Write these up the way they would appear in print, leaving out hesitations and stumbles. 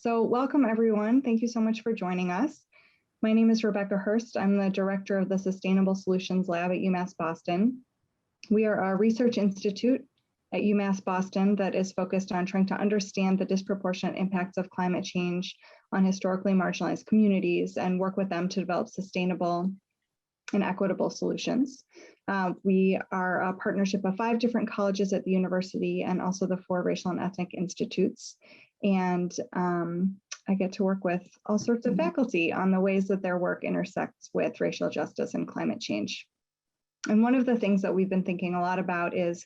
So welcome everyone. Thank you so much for joining us. My name is Rebecca Hurst. I'm the director of the Sustainable Solutions Lab at UMass Boston. We are a research institute at UMass Boston that is focused on trying to understand the disproportionate impacts of climate change on historically marginalized communities and work with them to develop sustainable and equitable solutions. We are a partnership of 5 different colleges at the university and also the 4 racial and ethnic institutes. And I get to work with all sorts of faculty on the ways that their work intersects with racial justice and climate change. And one of the things that we've been thinking a lot about is,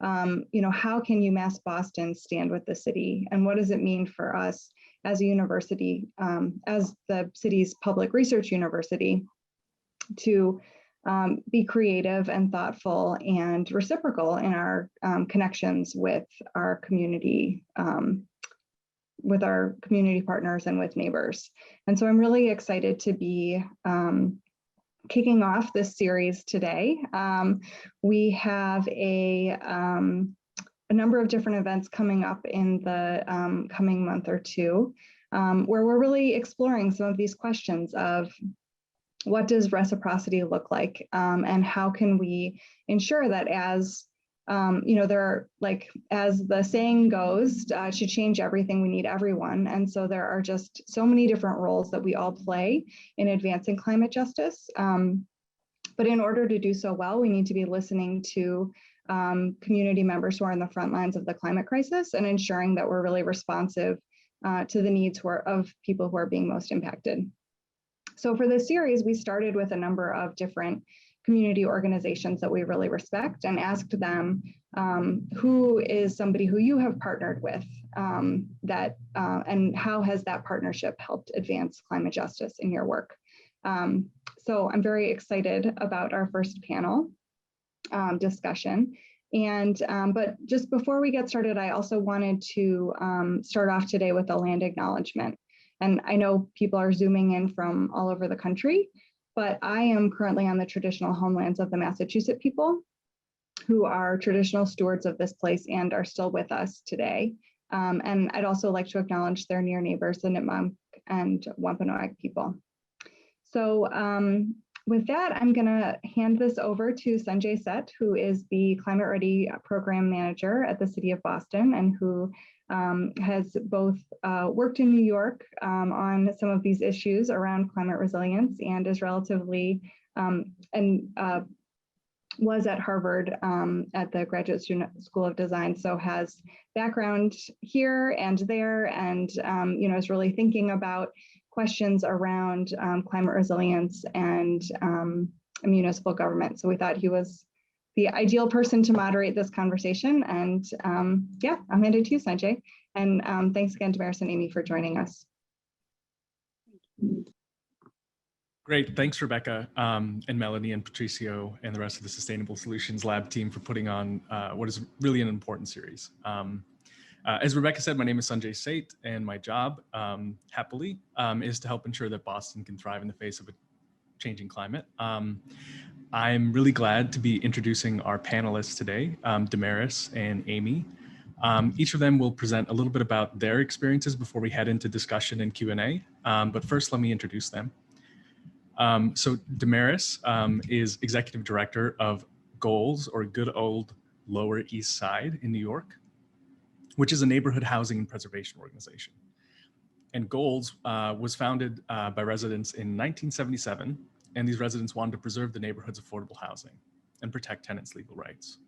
how can UMass Boston stand with the city? And what does it mean for us as a university, as the city's public research university, to be creative and thoughtful and reciprocal in our connections with our community partners and with neighbors. And so I'm really excited to be kicking off this series today. We have a number of different events coming up in the coming month or two, where we're really exploring some of these questions of what does reciprocity look like, and how can we ensure that as as the saying goes, to change everything, we need everyone. And so there are just so many different roles that we all play in advancing climate justice. But in order to do so well, we need to be listening to community members who are in the front lines of the climate crisis and ensuring that we're really responsive to the needs of people who are being most impacted. So for this series, we started with a number of different community organizations that we really respect and asked them, who is somebody who you have partnered with, and how has that partnership helped advance climate justice in your work? So I'm very excited about our first panel discussion. But just before we get started, I also wanted to start off today with a land acknowledgement. And I know people are zooming in from all over the country, but I am currently on the traditional homelands of the Massachusetts people, who are traditional stewards of this place and are still with us today. And I'd also like to acknowledge their near neighbors, the Nipmuc and Wampanoag people. So with that, I'm gonna hand this over to Sanjay Seth, who is the Climate Ready Program Manager at the City of Boston and who has both worked in New York on some of these issues around climate resilience and is relatively, was at Harvard at the Graduate School of Design, so has background here and there and is really thinking about questions around climate resilience and municipal government. So we thought he was the ideal person to moderate this conversation. And yeah, I'll hand it to you, Sanjay. And thanks again to Damaris and Amy for joining us. Great, thanks Rebecca and Melanie and Patricio and the rest of the Sustainable Solutions Lab team for putting on what is really an important series. As Rebecca said, my name is Sanjay Seth and my job, happily, is to help ensure that Boston can thrive in the face of a changing climate. I'm really glad to be introducing our panelists today, Damaris and Amy. Each of them will present a little bit about their experiences before we head into discussion and Q&A. But first, let me introduce them. So Damaris is Executive Director of Goals, or Good Old Lower East Side in New York, which is a neighborhood housing and preservation organization. And Goals was founded by residents in 1977. And these residents wanted to preserve the neighborhood's affordable housing and protect tenants' legal rights.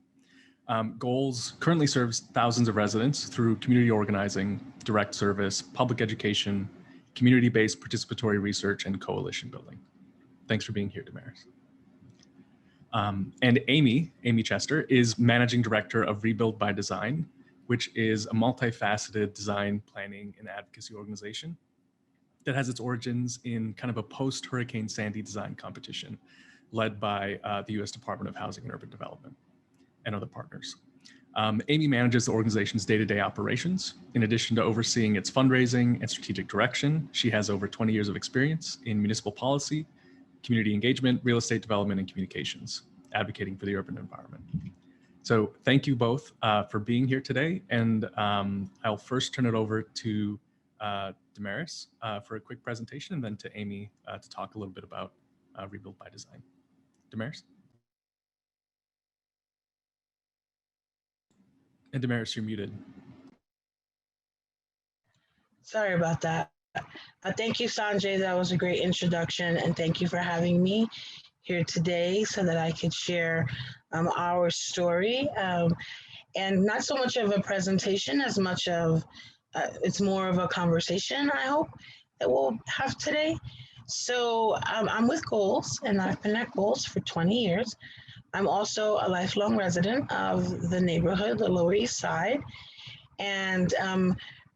Goals currently serves thousands of residents through community organizing, direct service, public education, community-based participatory research, and coalition building. Thanks for being here, Damaris. And Amy Chester is Managing Director of Rebuild by Design, which is a multifaceted design, planning, and advocacy organization that has its origins in kind of a post-Hurricane Sandy design competition led by the U.S. Department of Housing and Urban Development and other partners. Amy manages the organization's day-to-day operations. In addition to overseeing its fundraising and strategic direction, she has over 20 years of experience in municipal policy, community engagement, real estate development, and communications, advocating for the urban environment. So thank you both for being here today. And I'll first turn it over to Damaris for a quick presentation, and then to Amy to talk a little bit about Rebuild by Design. Damaris? And Damaris, you're muted. Sorry about that. Thank you, Sanjay. That was a great introduction, and thank you for having me here today so that I could share our story. And not so much of a presentation as much of it's more of a conversation, I hope, that we'll have today. So I'm with Goals, and I've been at Goals for 20 years. I'm also a lifelong resident of the neighborhood, the Lower East Side, and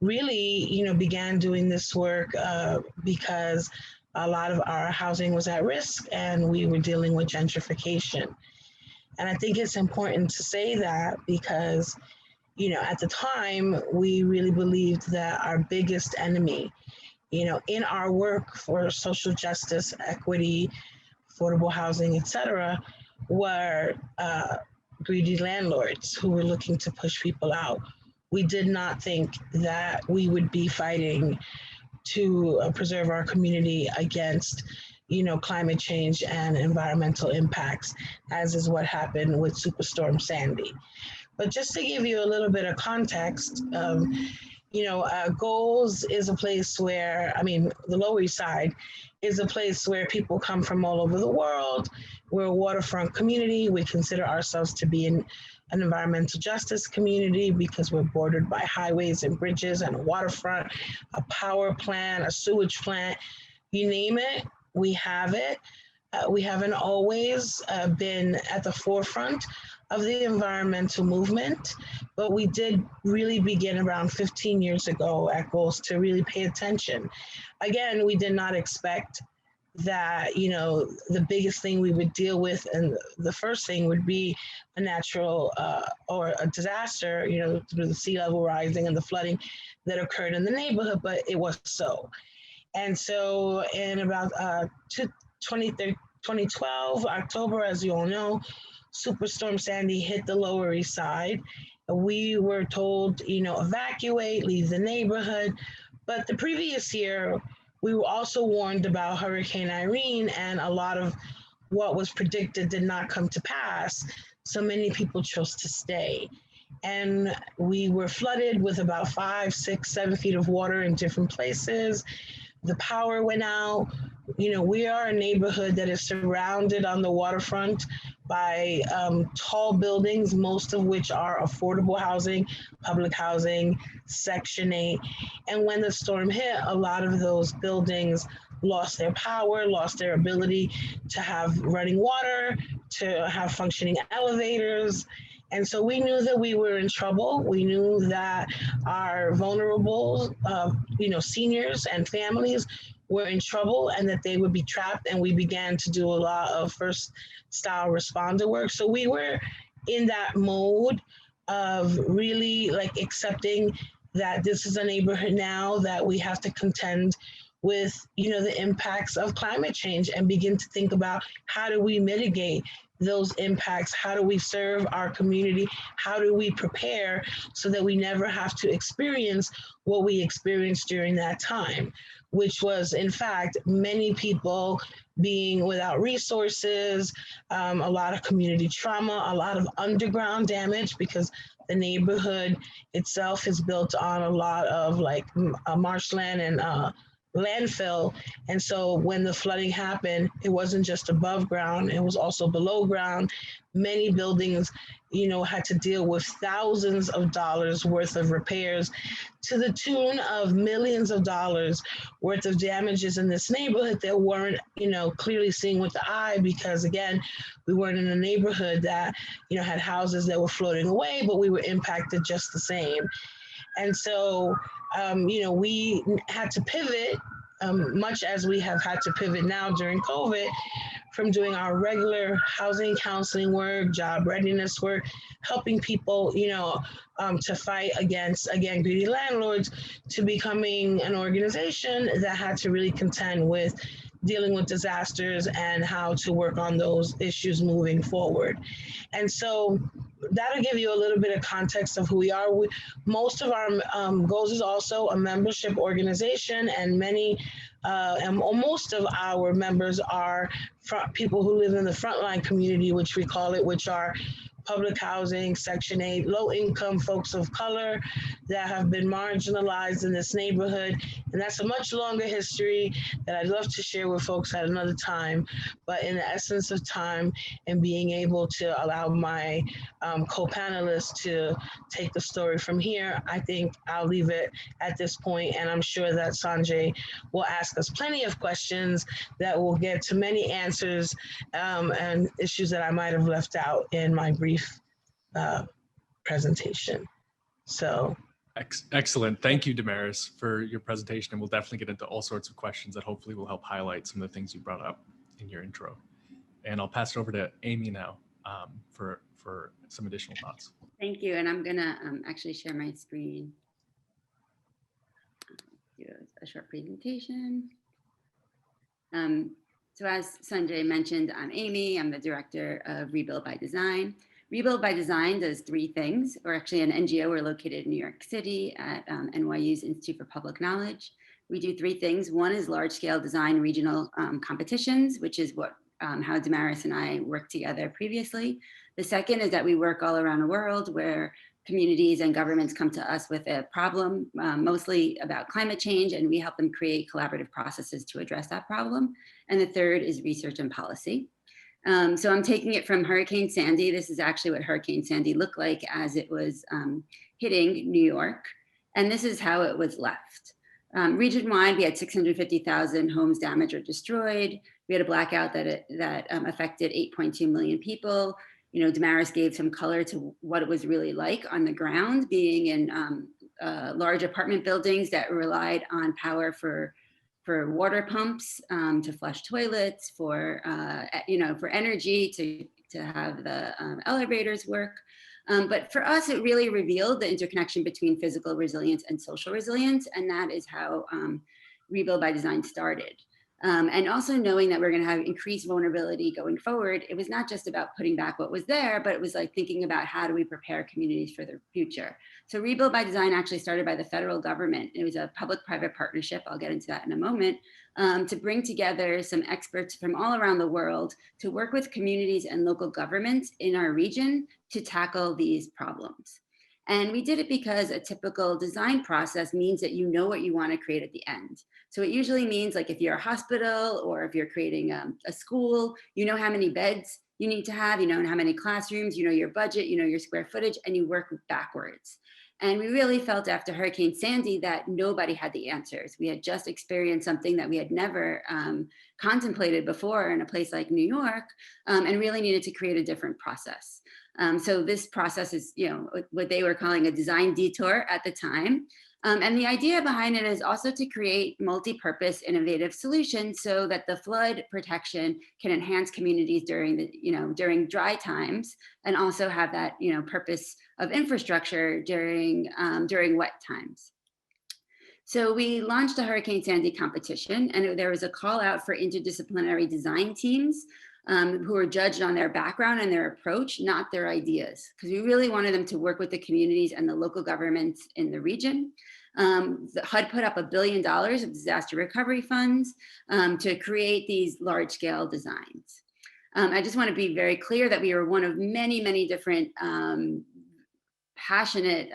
really, began doing this work because a lot of our housing was at risk and we were dealing with gentrification. And I think it's important to say that because, at the time, we really believed that our biggest enemy, in our work for social justice, equity, affordable housing, et cetera, were greedy landlords who were looking to push people out. We did not think that we would be fighting to preserve our community against, climate change and environmental impacts, as is what happened with Superstorm Sandy. But just to give you a little bit of context, Goals is a place where, the Lower East Side is a place where people come from all over the world. We're a waterfront community. We consider ourselves to be an environmental justice community because we're bordered by highways and bridges and a waterfront, a power plant, a sewage plant, you name it, we have it. We haven't always been at the forefront of the environmental movement, but we did really begin around 15 years ago at Goals to really pay attention. Again, we did not expect that, the biggest thing we would deal with and the first thing would be a natural or a disaster, through the sea level rising and the flooding that occurred in the neighborhood, but it was so. And so in about 2012, October, as you all know, Superstorm Sandy hit the Lower East Side. We were told, evacuate, leave the neighborhood. But the previous year, we were also warned about Hurricane Irene, and a lot of what was predicted did not come to pass. So many people chose to stay. And we were flooded with about 5, 6, 7 feet of water in different places. The power went out. We are a neighborhood that is surrounded on the waterfront by tall buildings, most of which are affordable housing, public housing, Section 8. And when the storm hit, a lot of those buildings lost their power, lost their ability to have running water, to have functioning elevators. And so we knew that we were in trouble. We knew that our vulnerable, seniors and families were in trouble and that they would be trapped. And we began to do a lot of first style responder work. So we were in that mode of really accepting that this is a neighborhood now that we have to contend with, the impacts of climate change and begin to think about how do we mitigate those impacts? How do we serve our community? How do we prepare so that we never have to experience what we experienced during that time, which was, in fact, many people being without resources, a lot of community trauma, a lot of underground damage because the neighborhood itself is built on a lot of marshland and landfill. And so when the flooding happened, it wasn't just above ground, it was also below ground. Many buildings, had to deal with thousands of dollars worth of repairs to the tune of millions of dollars worth of damages in this neighborhood that weren't, clearly seen with the eye because, again, we weren't in a neighborhood that, had houses that were floating away, but we were impacted just the same. And so, we had to pivot, much as we have had to pivot now during COVID, from doing our regular housing counseling work, job readiness work, helping people, to fight against, again, greedy landlords, to becoming an organization that had to really contend with dealing with disasters and how to work on those issues moving forward. And so that'll give you a little bit of context of who we are. Most of our goals is also a membership organization, and most of our members are people who live in the frontline community, which we call it, which are public housing, Section 8, low-income folks of color that have been marginalized in this neighborhood. And that's a much longer history that I'd love to share with folks at another time. But in the essence of time and being able to allow my co-panelists to take the story from here, I think I'll leave it at this point. And I'm sure that Sanjay will ask us plenty of questions that will get to many answers and issues that I might have left out in my brief presentation. So excellent. Thank you, Damaris, for your presentation. And we'll definitely get into all sorts of questions that hopefully will help highlight some of the things you brought up in your intro. And I'll pass it over to Amy now for some additional thoughts. Thank you. And I'm gonna actually share my screen. Do a short presentation. So as Sanjay mentioned, I'm Amy. I'm the director of Rebuild by Design. Rebuild by Design does three things. We're actually an NGO. We're located in New York City at NYU's Institute for Public Knowledge. We do three things. One is large-scale design regional competitions, which is what how Damaris and I worked together previously. The second is that we work all around the world where communities and governments come to us with a problem, mostly about climate change, and we help them create collaborative processes to address that problem. And the third is research and policy. So I'm taking it from Hurricane Sandy. This is actually what Hurricane Sandy looked like as it was hitting New York. And this is how it was left. Region-wide, we had 650,000 homes damaged or destroyed. We had a blackout that affected 8.2 million people. You know, Damaris gave some color to what it was really like on the ground, being in large apartment buildings that relied on power for water pumps to flush toilets, for for energy to have the elevators work. But for us, it really revealed the interconnection between physical resilience and social resilience, and that is how Rebuild by Design started. And also knowing that we're going to have increased vulnerability going forward, it was not just about putting back what was there, but it was like thinking about how do we prepare communities for the future. So Rebuild by Design actually started by the federal government. It was a public-private partnership, I'll get into that in a moment, to bring together some experts from all around the world to work with communities and local governments in our region to tackle these problems. And we did it because a typical design process means that you know what you want to create at the end. So it usually means, like, if you're a hospital or if you're creating a school, you know how many beds you need to have, you know how many classrooms, you know your budget, you know your square footage, and you work backwards. And we really felt after Hurricane Sandy that nobody had the answers. We had just experienced something that we had never contemplated before in a place like New York, and really needed to create a different process. So this process is, what they were calling a design detour at the time. And the idea behind it is also to create multi-purpose innovative solutions so that the flood protection can enhance communities during dry times, and also have that, purpose of infrastructure during wet times. So we launched a Hurricane Sandy competition, and there was a call out for interdisciplinary design teams who were judged on their background and their approach, not their ideas, because we really wanted them to work with the communities and the local governments in the region. The HUD put up $1 billion of disaster recovery funds to create these large-scale designs. I just want to be very clear that we were one of many, many different passionate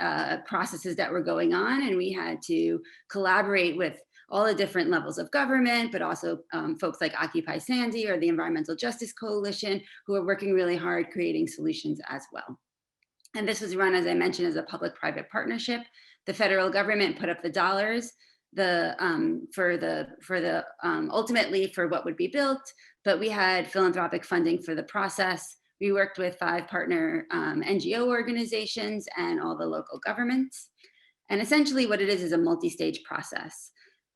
processes that were going on, and we had to collaborate with all the different levels of government, but also folks like Occupy Sandy or the Environmental Justice Coalition, who are working really hard creating solutions as well. And this was run, as I mentioned, as a public-private partnership. The federal government put up the dollars ultimately for what would be built, but we had philanthropic funding for the process. We worked with 5 partner NGO organizations and all the local governments. And essentially what it is a multi-stage process.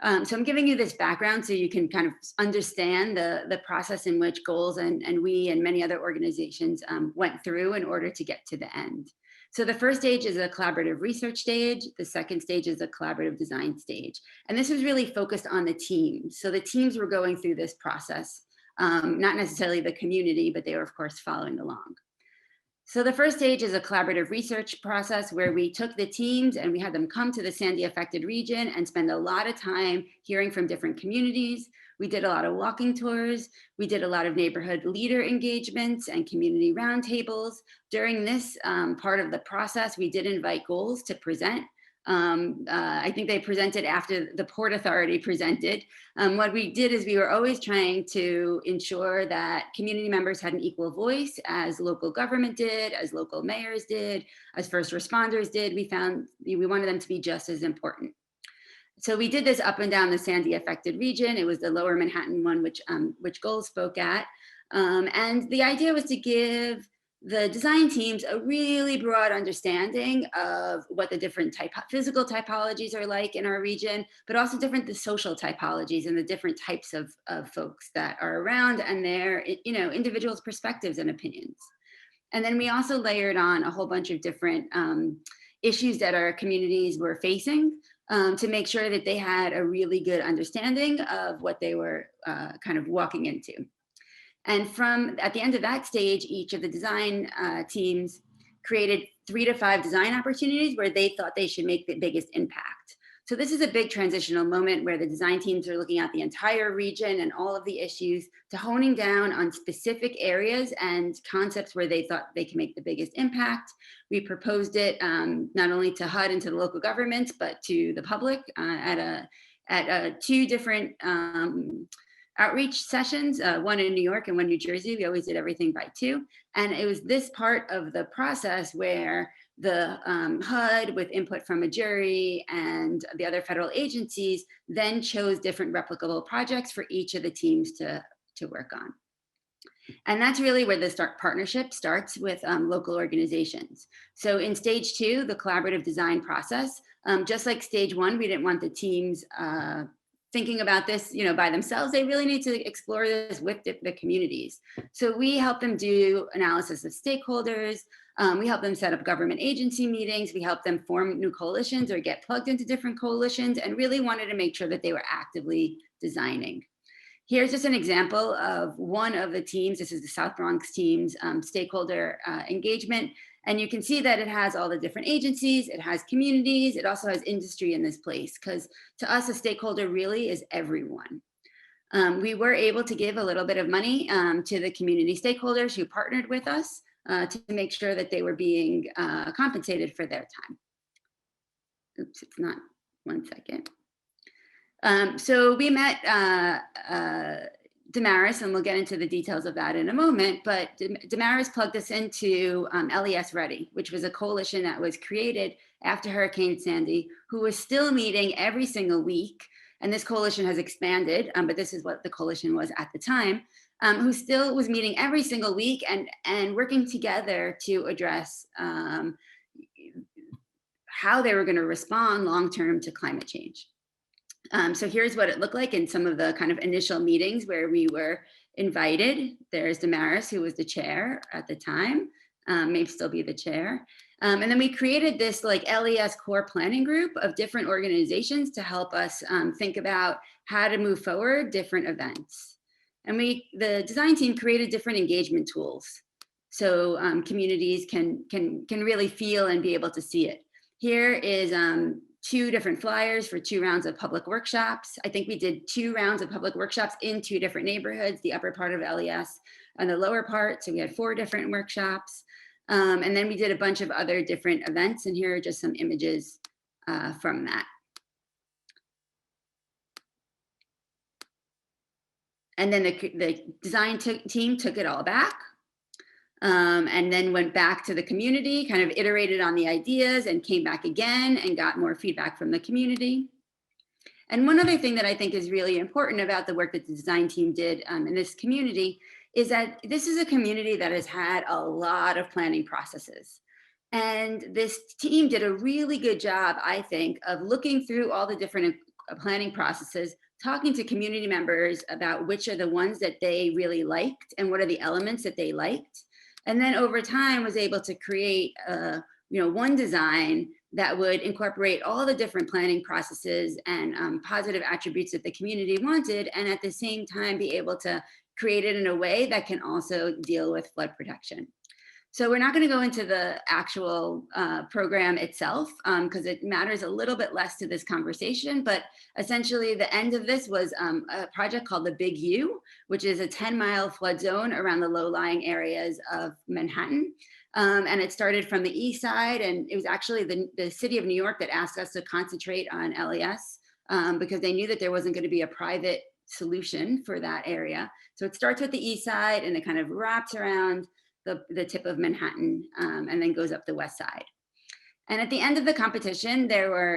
So I'm giving you this background so you can kind of understand the process in which goals and we and many other organizations went through in order to get to the end. So the first stage is a collaborative research stage. The second stage is a collaborative design stage. And this was really focused on the teams. So the teams were going through this process, not necessarily the community, but they were of course following along. So the first stage is a collaborative research process where we took the teams and we had them come to the Sandy affected region and spend a lot of time hearing from different communities. We did a lot of walking tours. We did a lot of neighborhood leader engagements and community roundtables. During this part of the process, we did invite goals to present. I think they presented after the Port Authority presented. What we did is we were always trying to ensure that community members had an equal voice, as local government did, as local mayors did, as first responders did. We found we wanted them to be just as important. So we did this up and down the Sandy affected region. It was the Lower Manhattan one, which goals spoke at. And the idea was to give the design teams a really broad understanding of what the different physical typologies are like in our region, but also the social typologies and the different types of folks that are around and their individuals' perspectives and opinions. And then we also layered on a whole bunch of different issues that our communities were facing to make sure that they had a really good understanding of what they were kind of walking into. And at the end of that stage, each of the design teams created 3 to 5 design opportunities where they thought they should make the biggest impact. So this is a big transitional moment where the design teams are looking at the entire region and all of the issues to honing down on specific areas and concepts where they thought they can make the biggest impact. We proposed it not only to HUD and to the local governments, but to the public at 2 different outreach sessions, one in New York and one in New Jersey. We always did everything by 2. And it was this part of the process where the HUD, with input from a jury and the other federal agencies, then chose different replicable projects for each of the teams to work on. And that's really where the partnership starts with local organizations. So in stage 2, the collaborative design process, just like stage 1, we didn't want the teams thinking about this, by themselves. They really need to explore this with the communities. So we help them do analysis of stakeholders. We help them set up government agency meetings. We help them form new coalitions or get plugged into different coalitions, and really wanted to make sure that they were actively designing. Here's just an example of one of the teams. This is the South Bronx team's stakeholder engagement. And you can see that it has all the different agencies, it has communities, it also has industry in this place, because to us, a stakeholder really is everyone. We were able to give a little bit of money to the community stakeholders who partnered with us to make sure that they were being compensated for their time. Oops, it's not, 1 second. So we met Damaris, and we'll get into the details of that in a moment, but Damaris plugged us into LES Ready, which was a coalition that was created after Hurricane Sandy, who was still meeting every single week. And this coalition has expanded, but this is what the coalition was at the time, who still was meeting every single week and working together to address how they were going to respond long-term to climate change. So here's what it looked like in some of the kind of initial meetings where we were invited. There's Damaris, who was the chair at the time, may still be the chair. And then we created this LES core planning group of different organizations to help us think about how to move forward different events. And the design team created different engagement tools so communities can really feel and be able to see it. Here is 2 different flyers for 2 rounds of public workshops. I think we did 2 rounds of public workshops in 2 different neighborhoods, the upper part of LES and the lower part. So we had 4 different workshops. And then we did a bunch of other different events. And here are just some images from that. And then the design team took it all back. And then went back to the community, kind of iterated on the ideas and came back again and got more feedback from the community. And one other thing that I think is really important about the work that the design team did in this community is that this is a community that has had a lot of planning processes. And this team did a really good job, I think, of looking through all the different planning processes, talking to community members about which are the ones that they really liked and what are the elements that they liked. And then over time was able to create one design that would incorporate all the different planning processes and positive attributes that the community wanted, and at the same time be able to create it in a way that can also deal with flood protection. So we're not going to go into the actual program itself because it matters a little bit less to this conversation, but essentially the end of this was a project called the Big U, which is a 10-mile flood zone around the low-lying areas of Manhattan. And it started from the east side, and it was actually the city of New York that asked us to concentrate on LES because they knew that there wasn't going to be a private solution for that area. So it starts with the east side and it kind of wraps around the tip of Manhattan and then goes up the west side. And at the end of the competition,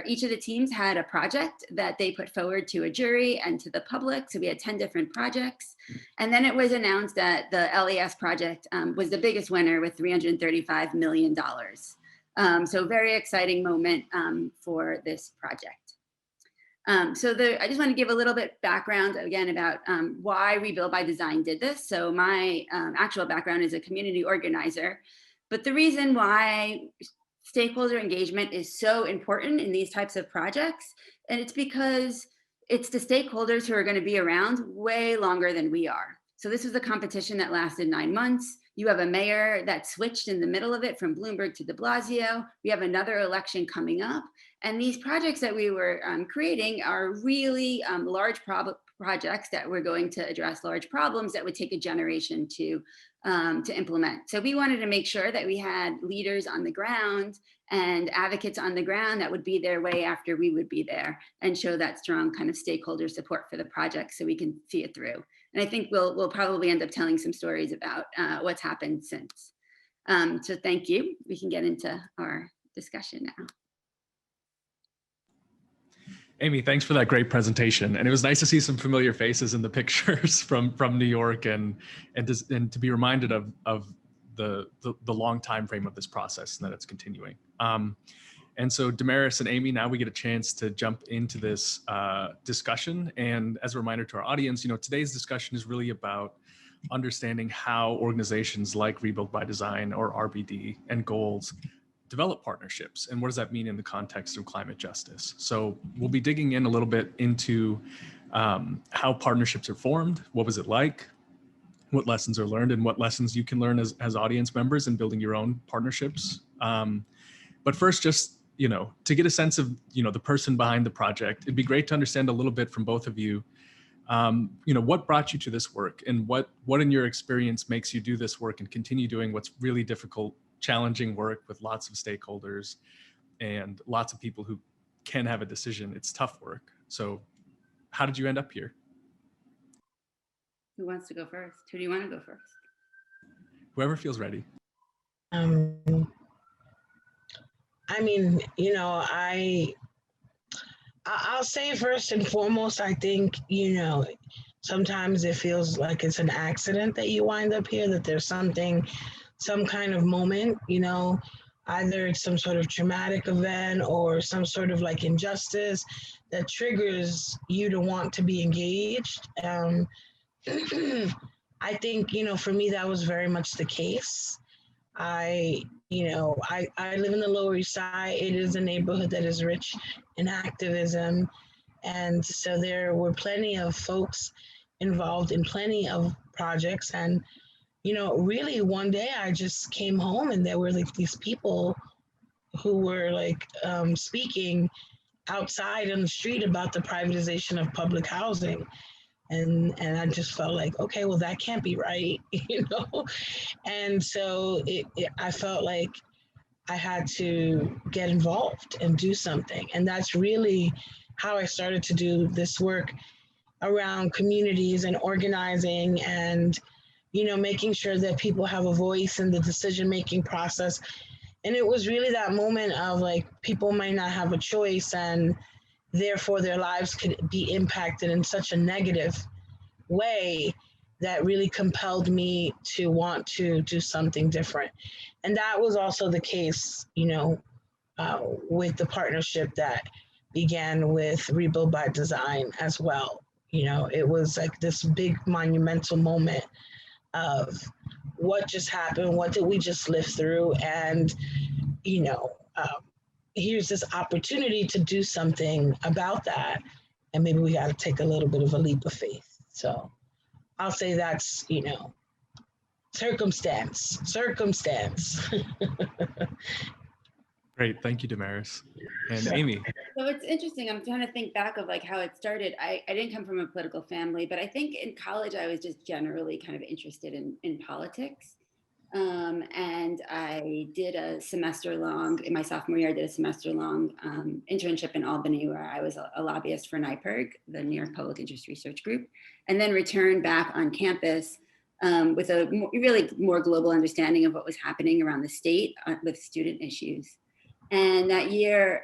each of the teams had a project that they put forward to a jury and to the public. So we had 10 different projects. And then it was announced that the LES project was the biggest winner with $335 million. So very exciting moment for this project. I just want to give a little bit background again about why Rebuild by Design did this. So my actual background is a community organizer, but the reason why stakeholder engagement is so important in these types of projects, and it's because it's the stakeholders who are going to be around way longer than we are. So this was a competition that lasted 9 months. You have a mayor that switched in the middle of it from Bloomberg to de Blasio. We have another election coming up. And these projects that we were creating are really large projects that were going to address large problems that would take a generation to implement. So we wanted to make sure that we had leaders on the ground and advocates on the ground that would be there way after we would be there and show that strong kind of stakeholder support for the project so we can see it through. And I think we'll probably end up telling some stories about what's happened since. So thank you. We can get into our discussion now. Amy, thanks for that great presentation. And it was nice to see some familiar faces in the pictures from New York and to be reminded of the long time frame of this process and that it's continuing. And so Damaris and Amy, now we get a chance to jump into this discussion. And as a reminder to our audience, today's discussion is really about understanding how organizations like Rebuild by Design or RBD and goals develop partnerships, and what does that mean in the context of climate justice. So we'll be digging in a little bit into how partnerships are formed, what was it like, what lessons are learned, and what lessons you can learn as audience members in building your own partnerships. But first, just to get a sense of the person behind the project, it'd be great to understand a little bit from both of you. What brought you to this work, and what in your experience makes you do this work and continue doing what's really difficult, challenging work with lots of stakeholders and lots of people who can have a decision. It's tough work. So how did you end up here? Who wants to go first? Who do you want to go first? Whoever feels ready. I mean, I'll say first and foremost, I think, sometimes it feels like it's an accident that you wind up here, that there's some kind of moment, either it's some sort of traumatic event or some sort of like injustice that triggers you to want to be engaged. I think, for me, that was very much the case. I live in the Lower East Side. It is a neighborhood that is rich in activism. And so there were plenty of folks involved in plenty of projects. And, really one day I just came home and there were like these people who were like speaking outside on the street about the privatization of public housing. And I just felt like, okay, well, that can't be right, And so I felt like I had to get involved and do something. And that's really how I started to do this work around communities and organizing and, making sure that people have a voice in the decision-making process. And it was really that moment of like, people might not have a choice and therefore their lives could be impacted in such a negative way that really compelled me to want to do something different. And that was also the case, with the partnership that began with Rebuild by Design as well. You know, it was like this big monumental moment of what just happened, what did we just live through, and you know, here's this opportunity to do something about that, and maybe we got to take a little bit of a leap of faith. So I'll say that's, you know, circumstance. Great, thank you, Damaris. And Amy. So it's interesting. I'm trying to think back of like how it started. I didn't come from a political family, but I think in college I was just generally kind of interested in politics. And I did a semester long, in my sophomore year, I did a semester long internship in Albany where I was a lobbyist for NYPIRG, the New York Public Interest Research Group, and then returned back on campus with a really more global understanding of what was happening around the state with student issues. And that year,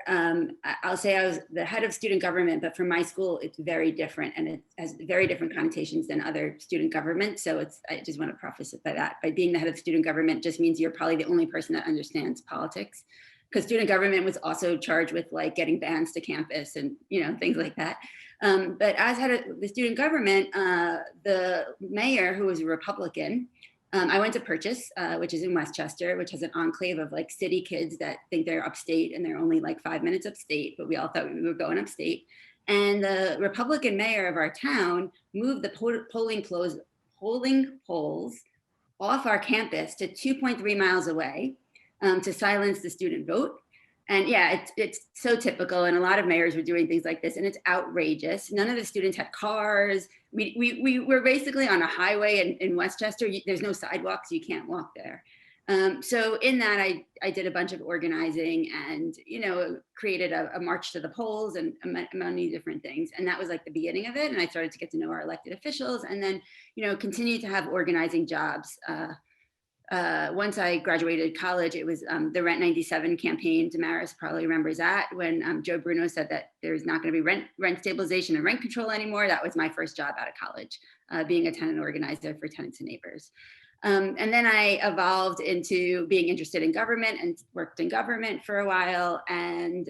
I'll say I was the head of student government, but for my school, it's very different and it has very different connotations than other student government. So I just want to preface it by that. By being the head of student government just means you're probably the only person that understands politics, because student government was also charged with like getting bands to campus and, you know, things like that. But as head of the student government, the mayor, who was a Republican, I went to Purchase, which is in Westchester, which has an enclave of like city kids that think they're upstate and they're only like 5 minutes upstate, but we all thought we were going upstate. And the Republican mayor of our town moved the polling polls off our campus to 2.3 miles away to silence the student vote. And yeah, it's so typical. And a lot of mayors were doing things like this, and it's outrageous. None of the students had cars. We were basically on a highway in Westchester. There's no sidewalks, you can't walk there. So in that, I did a bunch of organizing and, you know, created a march to the polls and many different things. And that was like the beginning of it. And I started to get to know our elected officials and then, you know, continued to have organizing jobs. Once I graduated college, it was the Rent 97 campaign. Damaris probably remembers that, when Joe Bruno said that there's not going to be rent stabilization and rent control anymore. That was my first job out of college, being a tenant organizer for Tenants and Neighbors. And then I evolved into being interested in government and worked in government for a while. And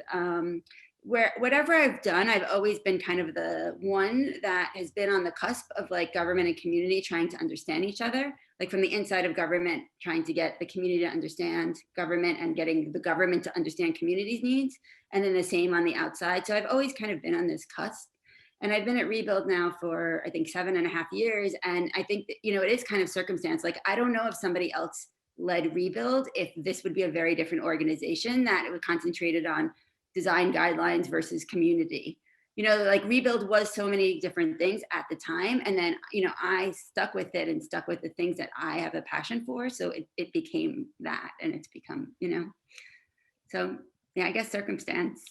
whatever I've done, I've always been kind of the one that has been on the cusp of like government and community trying to understand each other, like from the inside of government, trying to get the community to understand government and getting the government to understand community's needs. And then the same on the outside. So I've always kind of been on this cusp. And I've been at Rebuild now for, I think, 7.5 years. And I think that, you know, it is kind of circumstance. Like, I don't know if somebody else led Rebuild, if this would be a very different organization that it would concentrated on design guidelines versus community. You know, like Rebuild was so many different things at the time. And then, you know, I stuck with it and stuck with the things that I have a passion for. So it became that, and it's become, you know, so yeah, I guess circumstance.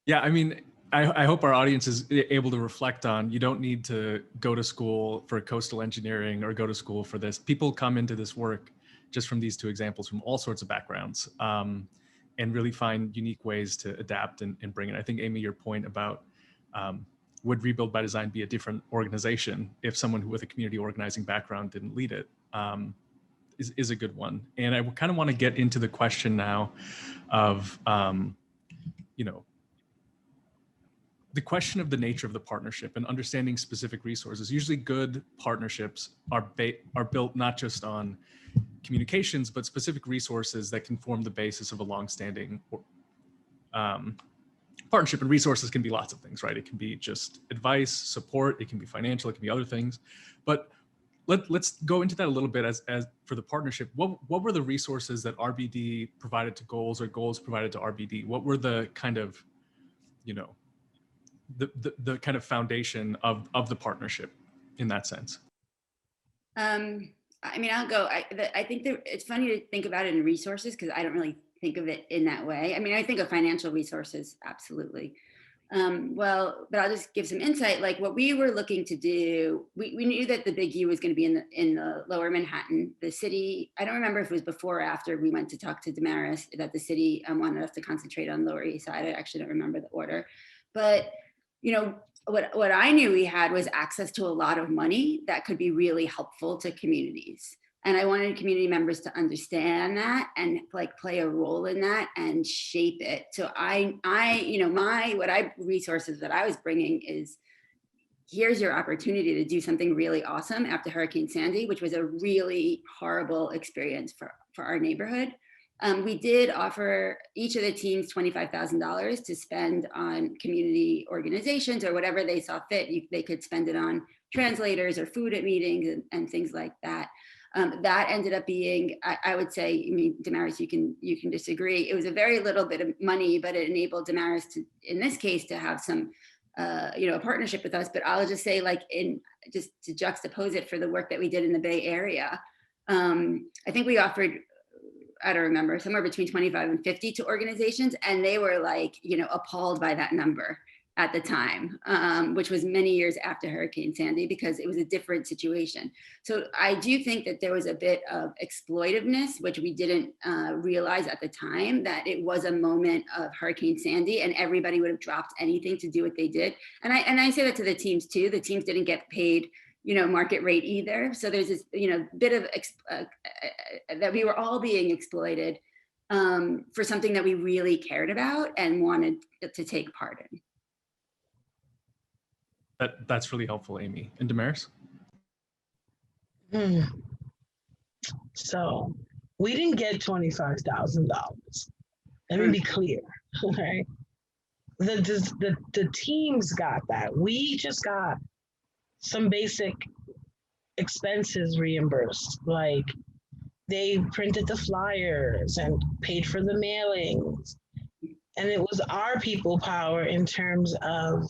Yeah, I mean, I hope our audience is able to reflect on, you don't need to go to school for coastal engineering or go to school for this. People come into this work just from these two examples from all sorts of backgrounds. And really find unique ways to adapt and bring it. I think, Amy, your point about would Rebuild by Design be a different organization if someone with a community organizing background didn't lead it, is a good one. And I kind of want to get into the question now of, you know, the question of the nature of the partnership and understanding specific resources. Usually good partnerships are built not just on communications, but specific resources that can form the basis of a longstanding partnership. And resources can be lots of things, right? It can be just advice, support, it can be financial, it can be other things. But let's go into that a little bit as for the partnership. What were the resources that RBD provided to Goals or Goals provided to RBD? What were the kind of, you know, the kind of foundation of the partnership in that sense? I mean, I'll go. I think that it's funny to think about it in resources because I don't really think of it in that way. I mean, I think of financial resources, absolutely. Well, but I'll just give some insight. Like what we were looking to do, we knew that the Big U was going to be in the lower Manhattan. The city, I don't remember if it was before or after we went to talk to Damaris that the city wanted us to concentrate on Lower East Side. I actually don't remember the order. But, you know, what I knew we had was access to a lot of money that could be really helpful to communities. And I wanted community members to understand that and like play a role in that and shape it. So resources that I was bringing is, here's your opportunity to do something really awesome after Hurricane Sandy, which was a really horrible experience for our neighborhood. We did offer each of the teams $25,000 to spend on community organizations or whatever they saw fit. They could spend it on translators or food at meetings and things like that. That ended up being, I would say, I mean, Damaris, you can disagree. It was a very little bit of money, but it enabled Damaris to, in this case, to have some, a partnership with us. But I'll just say, like, just to juxtapose it for the work that we did in the Bay Area, I think we offered, I don't remember, somewhere between 25 and 50 to organizations, and they were like, appalled by that number at the time, which was many years after Hurricane Sandy, because it was a different situation. So I do think that there was a bit of exploitiveness, which we didn't realize at the time, that it was a moment of Hurricane Sandy and everybody would have dropped anything to do what they did. And I say that to the teams too. The teams didn't get paid market rate either. So there's this, bit of that we were all being exploited for something that we really cared about and wanted to take part in. That's really helpful, Amy. And Damaris? So we didn't get $25,000. Let me be clear, right? The teams got that. We just got some basic expenses reimbursed, like they printed the flyers and paid for the mailings. And it was our people power in terms of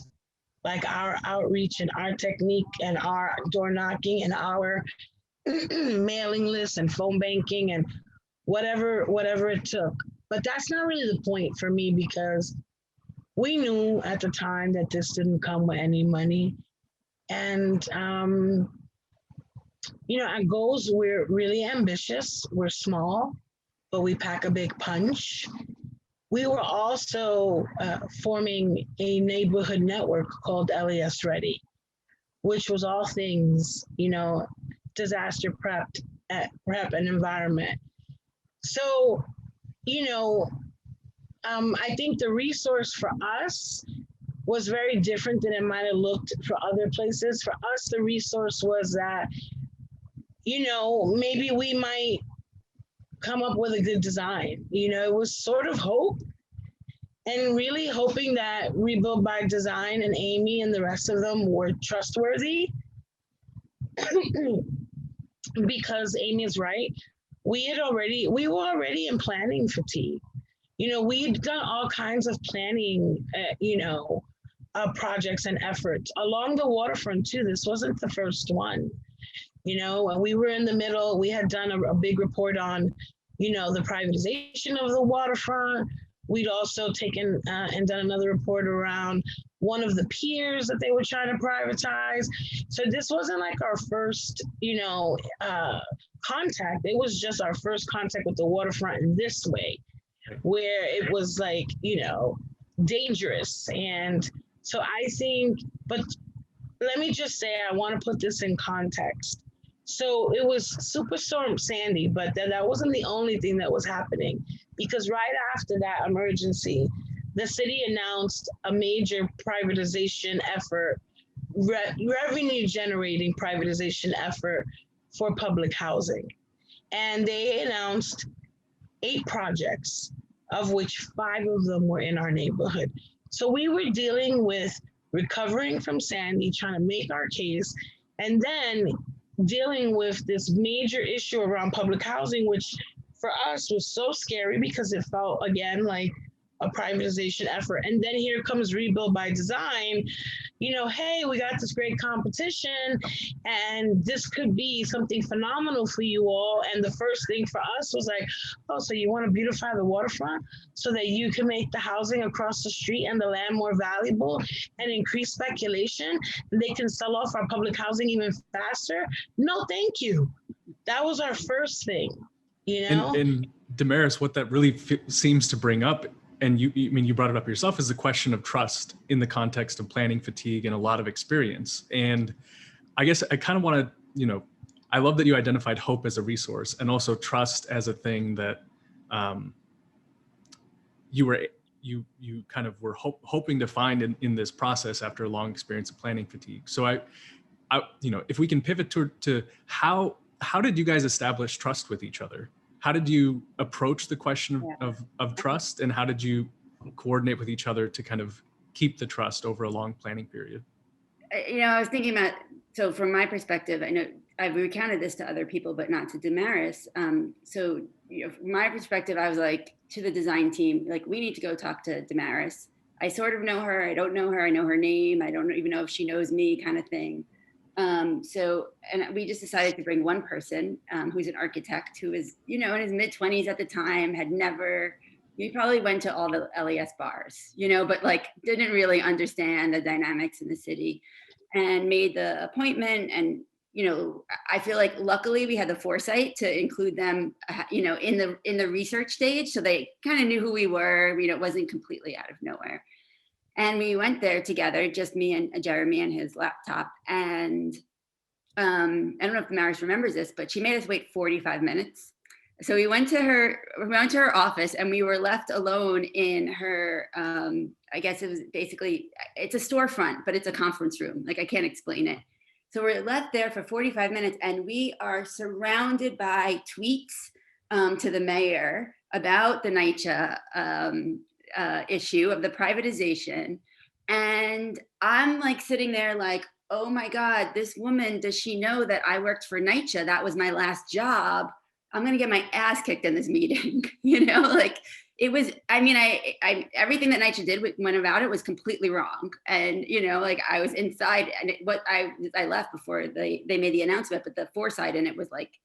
like our outreach and our technique and our door knocking and our mailing lists and phone banking and whatever it took. But that's not really the point for me, because we knew at the time that this didn't come with any money. And, our goals, we're really ambitious. We're small, but we pack a big punch. We were also forming a neighborhood network called LES Ready, which was all things, disaster prep and environment. So, I think the resource for us was very different than it might have looked for other places. For us, the resource was that, maybe we might come up with a good design. It was sort of hope, and really hoping that Rebuild by Design and Amy and the rest of them were trustworthy. Because Amy is right. We were already in planning fatigue. We'd done all kinds of planning, projects and efforts along the waterfront too. This wasn't the first one. When we were in the middle, we had done a big report on, the privatization of the waterfront. We'd also taken and done another report around one of the piers that they were trying to privatize. So this wasn't like our first, contact. It was just our first contact with the waterfront in this way, where it was like, dangerous. And so I think, but let me just say, I want to put this in context. So it was Superstorm Sandy, but that wasn't the only thing that was happening, because right after that emergency, the city announced a major privatization effort, revenue generating privatization effort for public housing. And they announced 8 projects, of which 5 of them were in our neighborhood. So we were dealing with recovering from Sandy, trying to make our case, and then dealing with this major issue around public housing, which for us was so scary because it felt, again, like a privatization effort. And then here comes Rebuild by Design, hey, we got this great competition and this could be something phenomenal for you all. And the first thing for us was like, oh, so you want to beautify the waterfront so that you can make the housing across the street and the land more valuable and increase speculation, and they can sell off our public housing even faster? No, thank you. That was our first thing, And Damaris, what that really seems to bring up, and you brought it up yourself, is the question of trust in the context of planning fatigue and a lot of experience. And I guess I kind of want to, I love that you identified hope as a resource and also trust as a thing that you kind of were hoping to find in this process after a long experience of planning fatigue. So I if we can pivot to how did you guys establish trust with each other? How did you approach the question of trust, and how did you coordinate with each other to kind of keep the trust over a long planning period? I was thinking about, so from my perspective, I know I've recounted this to other people, but not to Damaris. So from my perspective, I was like, to the design team, like, we need to go talk to Damaris. I sort of know her, I don't know her, I know her name, I don't even know if she knows me, kind of thing. And we just decided to bring one person who's an architect who is, in his mid-20s at the time, he probably went to all the LES bars, but like didn't really understand the dynamics in the city, and made the appointment. And, I feel like luckily we had the foresight to include them, in the research stage. So they kind of knew who we were, it wasn't completely out of nowhere. And we went there together, just me and Jeremy and his laptop. And I don't know if Damaris remembers this, but she made us wait 45 minutes. So we went to her office, and we were left alone in her, I guess it was basically, it's a storefront, but it's a conference room. Like, I can't explain it. So we're left there for 45 minutes, and we are surrounded by tweets to the mayor about the NYCHA issue of the privatization. And I'm like sitting there like, oh my God, this woman, does she know that I worked for NYCHA? That was my last job. I'm going to get my ass kicked in this meeting. Like, it was, I everything that NYCHA did went about it was completely wrong. And, like, I was inside, and I left before they made the announcement, but the foresight in it was like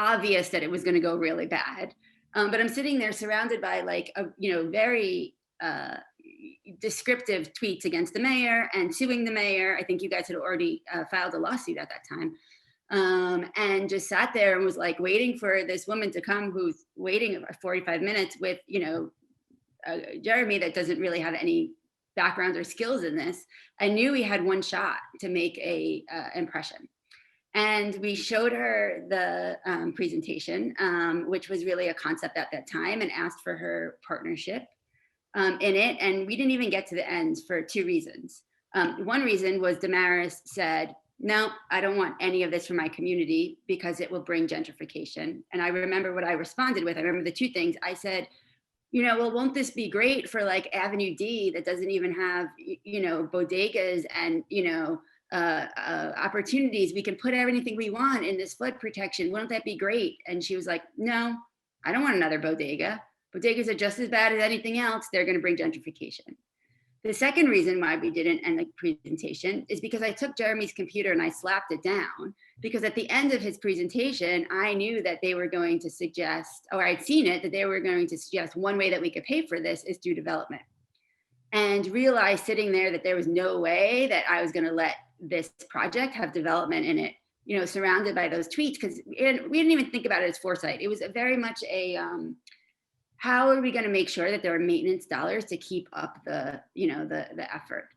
obvious that it was going to go really bad. But I'm sitting there surrounded by like, very descriptive tweets against the mayor and suing the mayor. I think you guys had already filed a lawsuit at that time. And just sat there and was like waiting for this woman to come, who's waiting 45 minutes with, Jeremy, that doesn't really have any background or skills in this. I knew we had one shot to make a impression. And we showed her the presentation, which was really a concept at that time, and asked for her partnership in it. And we didn't even get to the end for two reasons. One reason was Damaris said, no, I don't want any of this for my community because it will bring gentrification. And I remember what I responded with. I remember the two things. I said, well, won't this be great for like Avenue D that doesn't even have, bodegas and, opportunities? We can put everything we want in this flood protection. Wouldn't that be great? And she was like, no, I don't want another bodega. Bodegas are just as bad as anything else. They're going to bring gentrification. The second reason why we didn't end the presentation is because I took Jeremy's computer and I slapped it down, because at the end of his presentation, I knew that they were going to suggest, or I'd seen it, that they were going to suggest one way that we could pay for this is through development. And realized sitting there that there was no way that I was going to let this project have development in it, surrounded by those tweets, because we didn't even think about it as foresight. It was very much a, how are we going to make sure that there are maintenance dollars to keep up the effort?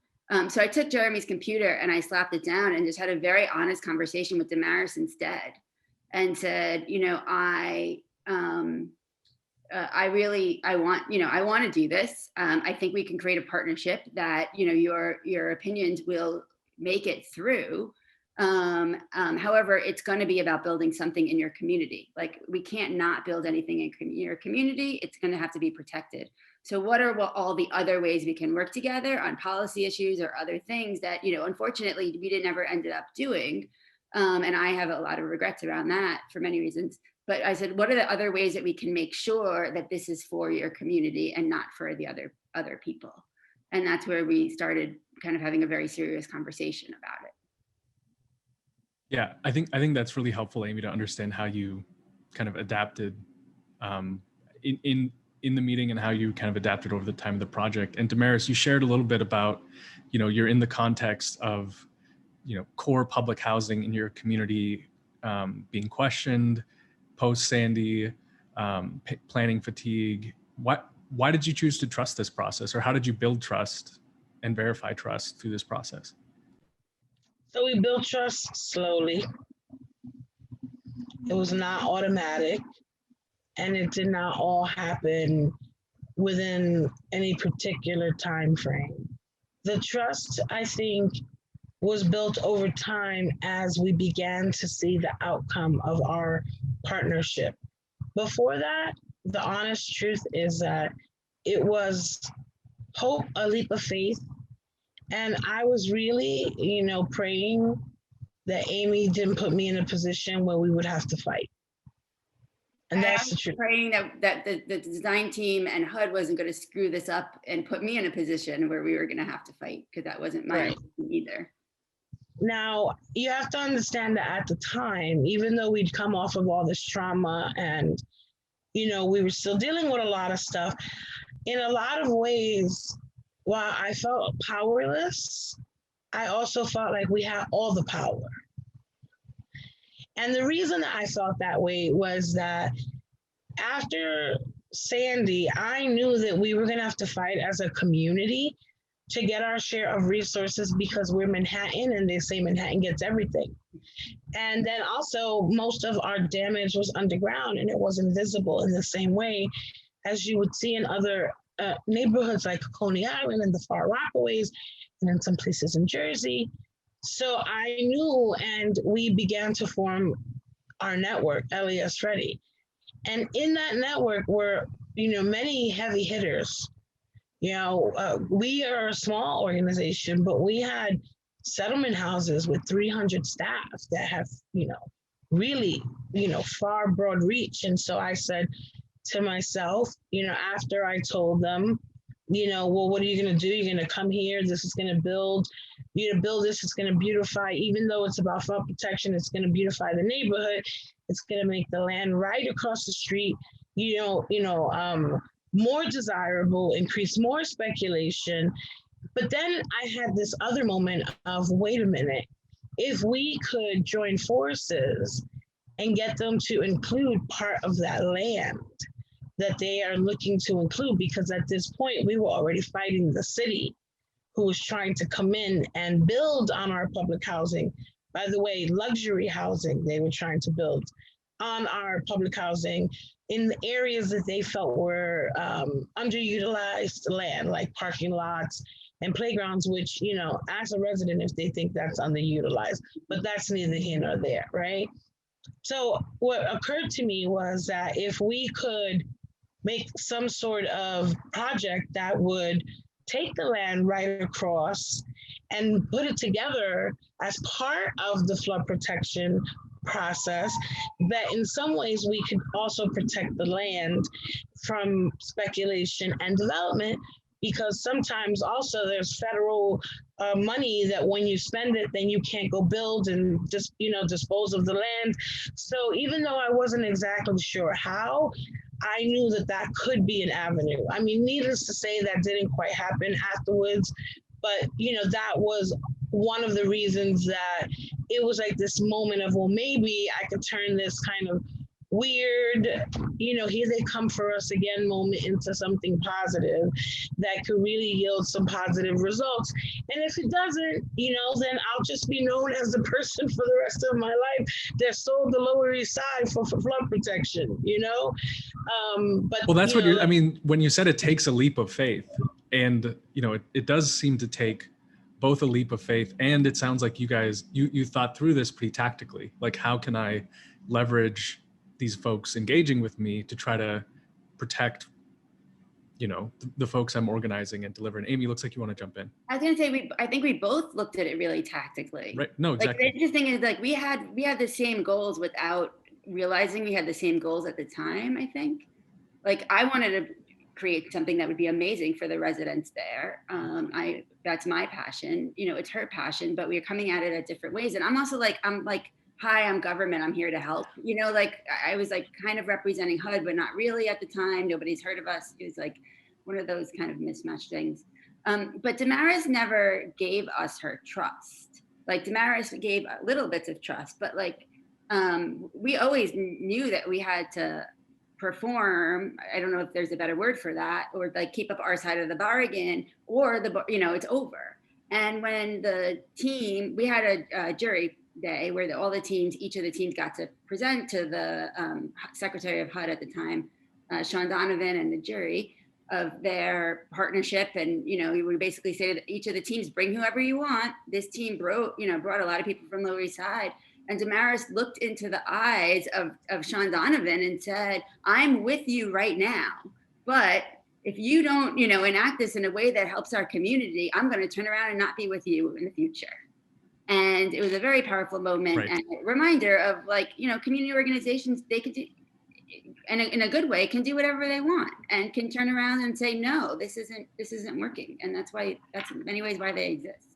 So I took Jeremy's computer and I slapped it down and just had a very honest conversation with Damaris instead, and said, I want to do this. I think we can create a partnership that, your opinions will make it through. However, it's going to be about building something in your community. Like, we can't not build anything in your community. It's going to have to be protected. So what are all the other ways we can work together on policy issues or other things that, unfortunately, we never ended up doing. And I have a lot of regrets around that for many reasons. But I said, what are the other ways that we can make sure that this is for your community and not for the other people? And that's where we started kind of having a very serious conversation about it. Yeah, I think that's really helpful, Amy, to understand how you kind of adapted in the meeting and how you kind of adapted over the time of the project. And Damaris, you shared a little bit about, you're in the context of, core public housing in your community being questioned post Sandy, planning fatigue. Why did you choose to trust this process, or how did you build trust and verify trust through this process? So we built trust slowly. It was not automatic, and it did not all happen within any particular time frame. The trust, I think, was built over time as we began to see the outcome of our partnership. Before that, the honest truth is that it was hope, a leap of faith. And I was really, praying that Amy didn't put me in a position where we would have to fight. And that's the truth. Praying that the design team and HUD wasn't going to screw this up and put me in a position where we were going to have to fight, because that wasn't my intention either. Now, you have to understand that at the time, even though we'd come off of all this trauma and, we were still dealing with a lot of stuff, in a lot of ways, while I felt powerless, I also felt like we had all the power. And the reason that I felt that way was that after Sandy, I knew that we were going to have to fight as a community to get our share of resources, because we're Manhattan and they say Manhattan gets everything. And then also most of our damage was underground and it wasn't visible in the same way as you would see in other neighborhoods like Coney Island and the Far Rockaways and in some places in Jersey. So I knew, and we began to form our network, LES Ready. And in that network were, many heavy hitters. We are a small organization, but we had settlement houses with 300 staff that have, really, far broad reach. And so I said to myself, after I told them, well, what are you going to do? You're going to come here. This is going to build, build this. It's going to beautify, even though it's about flood protection, it's going to beautify the neighborhood. It's going to make the land right across the street, more desirable, increase more speculation. But then I had this other moment of, wait a minute, if we could join forces and get them to include part of that land that they are looking to include, because at this point we were already fighting the city who was trying to come in and build on our public housing. By the way, luxury housing they were trying to build on our public housing in the areas that they felt were underutilized land, like parking lots and playgrounds, which, as a resident, if they think that's underutilized, but that's neither here nor there, right? So what occurred to me was that if we could make some sort of project that would take the land right across and put it together as part of the flood protection process, that in some ways we could also protect the land from speculation and development, because sometimes also there's federal money that when you spend it, then you can't go build and just, dispose of the land. So even though I wasn't exactly sure how, I knew that that could be an avenue. I mean, needless to say, that didn't quite happen afterwards, but, that was one of the reasons that it was like this moment of, well, maybe I could turn this kind of weird, here they come for us again moment into something positive that could really yield some positive results. And if it doesn't, then I'll just be known as the person for the rest of my life that sold the Lower East Side for flood protection, But well, that's what I mean, when you said it takes a leap of faith, and, it does seem to take both a leap of faith, and it sounds like you guys, you thought through this pretty tactically. Like, how can I leverage these folks engaging with me to try to protect, the folks I'm organizing and delivering. Amy, looks like you want to jump in. I was going to say, I think we both looked at it really tactically. Right. No, exactly. Like, the interesting is, like, we had the same goals without realizing we had the same goals at the time, I think. Like, I wanted to create something that would be amazing for the residents there. That's my passion. It's her passion, but we're coming at it at different ways. And I'm also like, hi, I'm government, I'm here to help. I was like kind of representing HUD, but not really at the time. Nobody's heard of us. It was like one of those kind of mismatched things. But Damaris never gave us her trust. Like, Damaris gave little bits of trust, but we always knew that we had to perform. I don't know if there's a better word for that, or like keep up our side of the bargain, or it's over. And when the team, we had a jury day where all the teams, each of the teams got to present to the Secretary of HUD at the time, Sean Donovan, and the jury of their partnership. And, you know, we would basically say to each of the teams, bring whoever you want. This team brought a lot of people from Lower East Side. And Damaris looked into the eyes of Sean Donovan and said, I'm with you right now, but if you don't, you know, enact this in a way that helps our community, I'm going to turn around and not be with you in the future. And it was a very powerful moment, right, and a reminder of, like, you know, community organizations, they could do, in a good way, can do whatever they want and can turn around and say, no, this isn't working. And that's in many ways why they exist.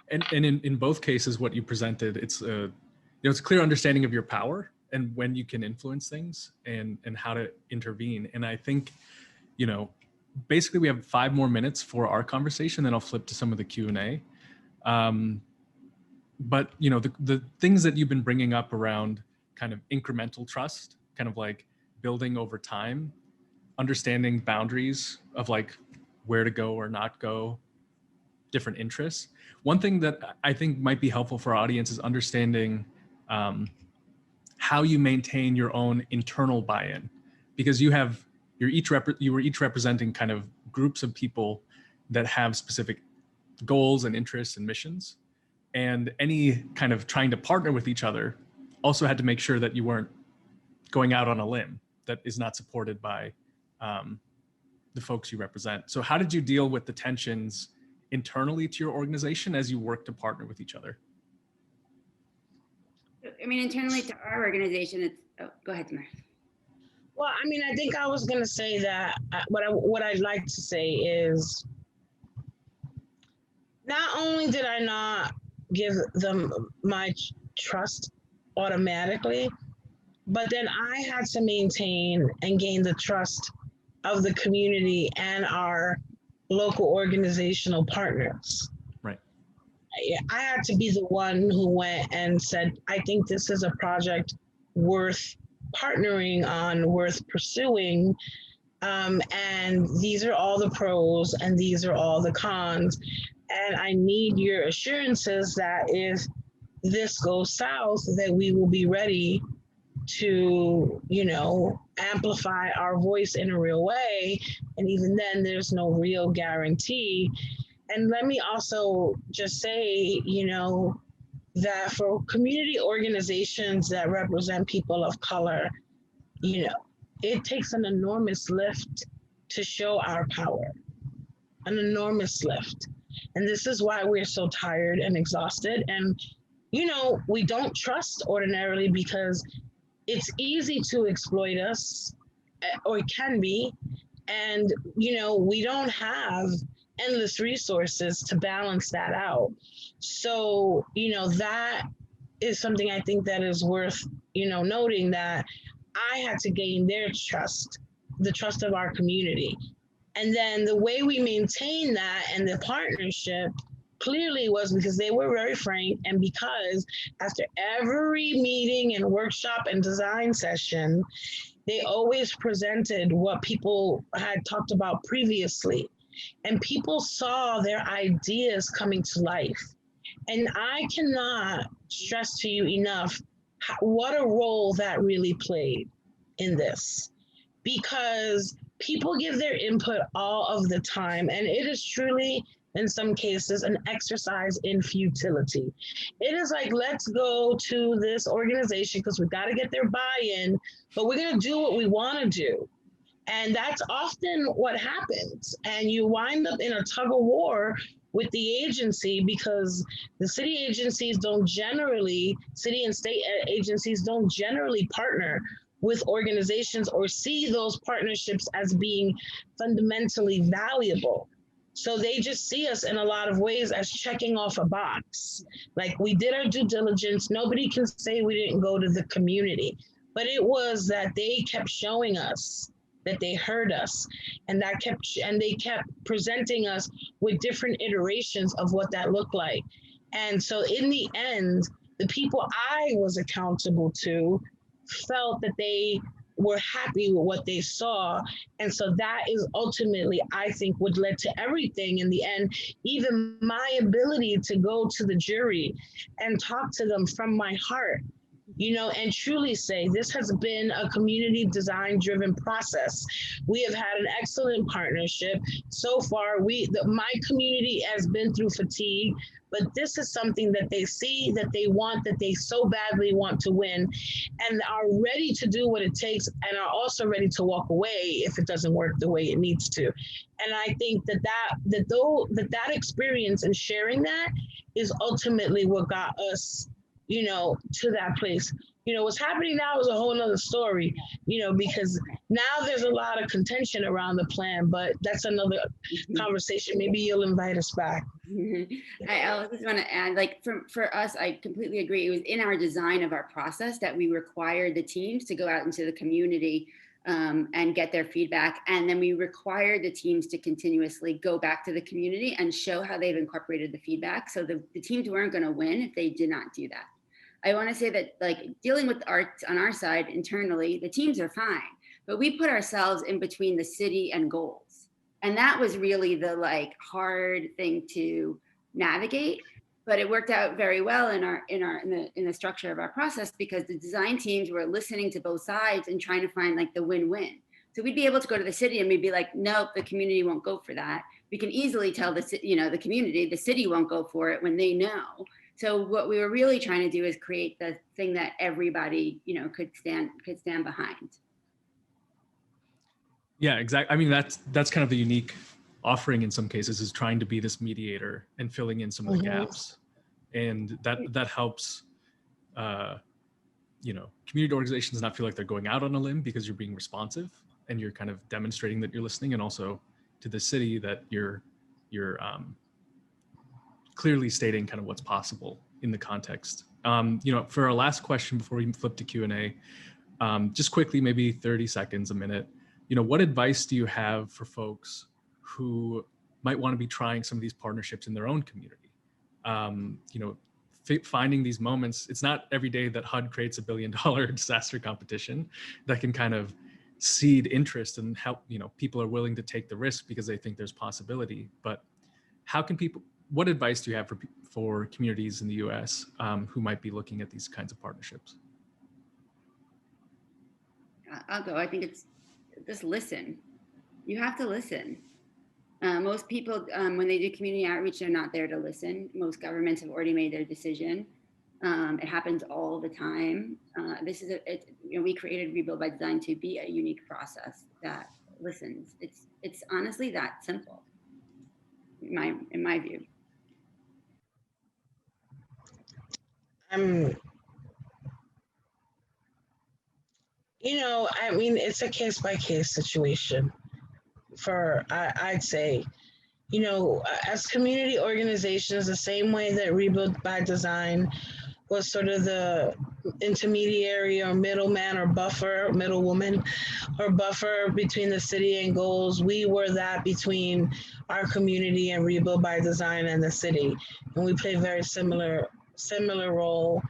And in both cases, what you presented, it's it's a clear understanding of your power and when you can influence things and how to intervene. And I think, you know, basically we have 5 more minutes for our conversation, then I'll flip to some of the Q&A. But, you know, the things that you've been bringing up around kind of incremental trust, kind of like building over time, understanding boundaries of like where to go or not go, different interests. One thing that I think might be helpful for our audience is understanding how you maintain your own internal buy-in, because you were each representing kind of groups of people that have specific goals and interests and missions, and any kind of trying to partner with each other also had to make sure that you weren't going out on a limb that is not supported by the folks you represent. So how did you deal with the tensions internally to your organization as you work to partner with each other? I mean, internally to our organization, it's, go ahead, Tamara. Well, I mean, I think I was going to say that what I'd like to say is, not only did I not give them my trust automatically, but then I had to maintain and gain the trust of the community and our local organizational partners. Right. I had to be the one who went and said, I think this is a project worth partnering on, worth pursuing. And these are all the pros and these are all the cons. And I need your assurances that if this goes south, that we will be ready to, you know, amplify our voice in a real way. And even then, there's no real guarantee. And let me also just say, you know, that for community organizations that represent people of color, you know, it takes an enormous lift to show our power, an enormous lift. And this is why we're so tired and exhausted. And, you know, we don't trust ordinarily because it's easy to exploit us, or it can be. And, you know, we don't have endless resources to balance that out. So, you know, that is something I think that is worth, you know, noting, that I had to gain their trust, the trust of our community. And then the way we maintain that and the partnership clearly was because they were very frank, and because after every meeting and workshop and design session, they always presented what people had talked about previously, and people saw their ideas coming to life. And I cannot stress to you enough what a role that really played in this, because people give their input all of the time, and it is truly, in some cases, an exercise in futility. It is like, let's go to this organization because we got to get their buy-in, but we're going to do what we want to do. And that's often what happens. And you wind up in a tug of war with the agency, because the city agencies don't generally, city and state agencies don't generally partner with organizations or see those partnerships as being fundamentally valuable. So they just see us in a lot of ways as checking off a box. Like, we did our due diligence. Nobody can say we didn't go to the community, but it was that they kept showing us that they heard us, and they kept presenting us with different iterations of what that looked like. And so in the end, the people I was accountable to felt that they were happy with what they saw. And so that is ultimately, I think, what led to everything in the end, even my ability to go to the jury and talk to them from my heart, you know, and truly say this has been a community design driven process. We have had an excellent partnership. So far, my community has been through fatigue, but this is something that they see, that they want, that they so badly want to win, and are ready to do what it takes, and are also ready to walk away if it doesn't work the way it needs to. And I think that experience and sharing that is ultimately what got us, you know, to that place. You know, what's happening now is a whole nother story, you know, because now there's a lot of contention around the plan, but that's another conversation. Maybe you'll invite us back. I just want to add, like, for us, I completely agree. It was in our design of our process that we required the teams to go out into the community and get their feedback. And then we required the teams to continuously go back to the community and show how they've incorporated the feedback. So the teams weren't going to win if they did not do that. I want to say that, like, dealing with art on our side internally, the teams are fine, but we put ourselves in between the city and goals. And that was really the, like, hard thing to navigate, but it worked out very well in the structure of our process, because the design teams were listening to both sides and trying to find, like, the win-win. So we'd be able to go to the city and we'd be like, nope, the community won't go for that. We can easily tell the community, the city won't go for it when they know. So what we were really trying to do is create the thing that everybody, you know, could stand behind. Yeah, exactly. I mean, that's kind of the unique offering in some cases, is trying to be this mediator and filling in some of the gaps. And that helps, you know, community organizations not feel like they're going out on a limb, because you're being responsive and you're kind of demonstrating that you're listening, and also to the city that you're clearly stating kind of what's possible in the context. You know, for our last question before we flip to Q&A, just quickly, maybe 30 seconds, a minute, you know, what advice do you have for folks who might want to be trying some of these partnerships in their own community? You know, finding these moments. It's not every day that HUD creates $1 billion disaster competition that can kind of seed interest and help, you know, people are willing to take the risk because they think there's possibility. But how can people, what advice do you have for communities in the US who might be looking at these kinds of partnerships? I'll go. I think it's just listen. You have to listen. Most people, when they do community outreach, they're not there to listen. Most governments have already made their decision. It happens all the time. You know, we created Rebuild by Design to be a unique process that listens. It's honestly that simple, in my view. You know, I mean, it's a case by case situation. I'd say, you know, as community organizations, the same way that Rebuild by Design was sort of the intermediary or middleman or buffer, middlewoman or buffer between the city and goals, we were that between our community and Rebuild by Design and the city. And we play very similar role.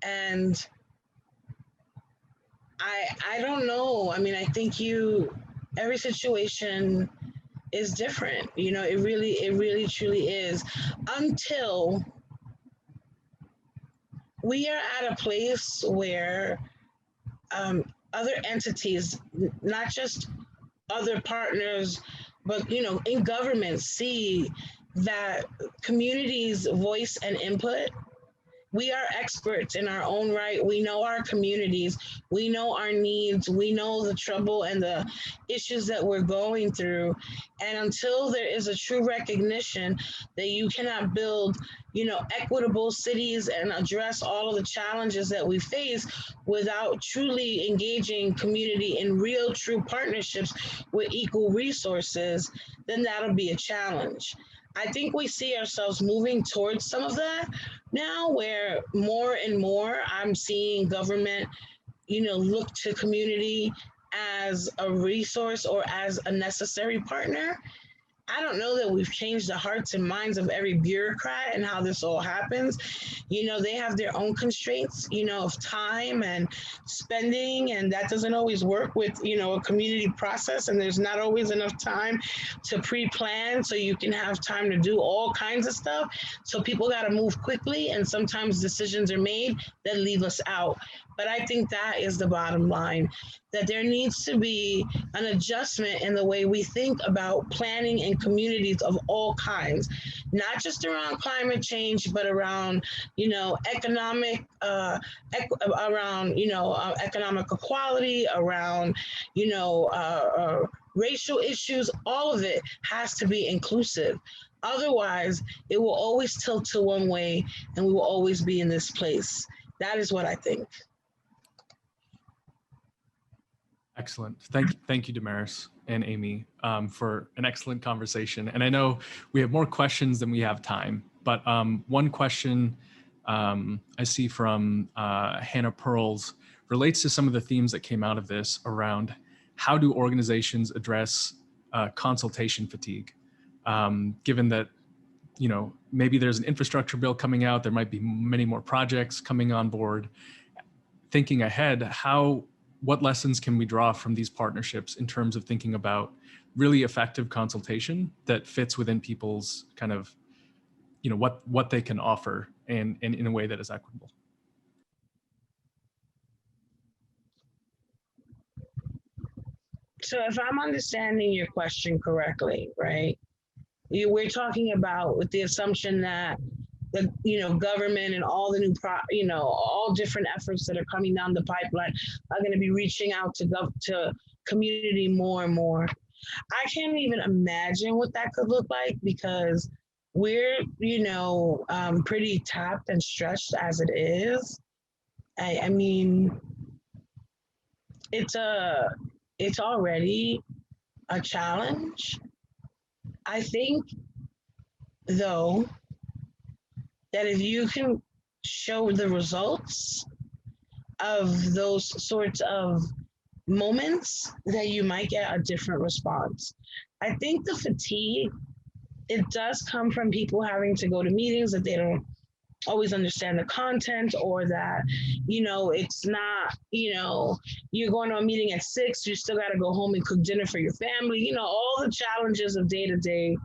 And I don't know. I mean, I think every situation is different. You know, it really truly is, until we are at a place where other entities, not just other partners, but, you know, in government, see that communities' voice and input. We are experts in our own right. We know our communities. We know our needs. We know the trouble and the issues that we're going through. And until there is a true recognition that you cannot build, you know, equitable cities and address all of the challenges that we face without truly engaging community in real, true partnerships with equal resources, then that'll be a challenge. I think we see ourselves moving towards some of that now, where more and more I'm seeing government, you know, look to community as a resource or as a necessary partner. I don't know that we've changed the hearts and minds of every bureaucrat and how this all happens. You know, they have their own constraints, you know, of time and spending, and that doesn't always work with, you know, a community process. And there's not always enough time to pre-plan so you can have time to do all kinds of stuff. So people got to move quickly, and sometimes decisions are made that leave us out. But I think that is the bottom line, that there needs to be an adjustment in the way we think about planning in communities of all kinds, not just around climate change, but around, you know, economic, around, you know, economic equality, around, you know, racial issues. All of it has to be inclusive. Otherwise, it will always tilt to one way, and we will always be in this place. That is what I think. Excellent. Thank you, Damaris and Amy, for an excellent conversation. And I know we have more questions than we have time, but one question I see from Hannah Pearls relates to some of the themes that came out of this around how do organizations address consultation fatigue, given that, you know, maybe there's an infrastructure bill coming out, there might be many more projects coming on board. Thinking ahead, what lessons can we draw from these partnerships in terms of thinking about really effective consultation that fits within people's kind of, you know, what they can offer and in a way that is equitable? So if I'm understanding your question correctly, right? We're talking about with the assumption that the, you know, government and all the new, you know, all different efforts that are coming down the pipeline are going to be reaching out to community more and more. I can't even imagine what that could look like, because we're, you know, pretty tapped and stretched as it is. I mean, it's already a challenge. I think, though, that if you can show the results of those sorts of moments, that you might get a different response. I think the fatigue, it does come from people having to go to meetings that they don't always understand the content, or that, you know, it's not, you know, you're going to a meeting at 6, you still got to go home and cook dinner for your family, you know, all the challenges of day-to-day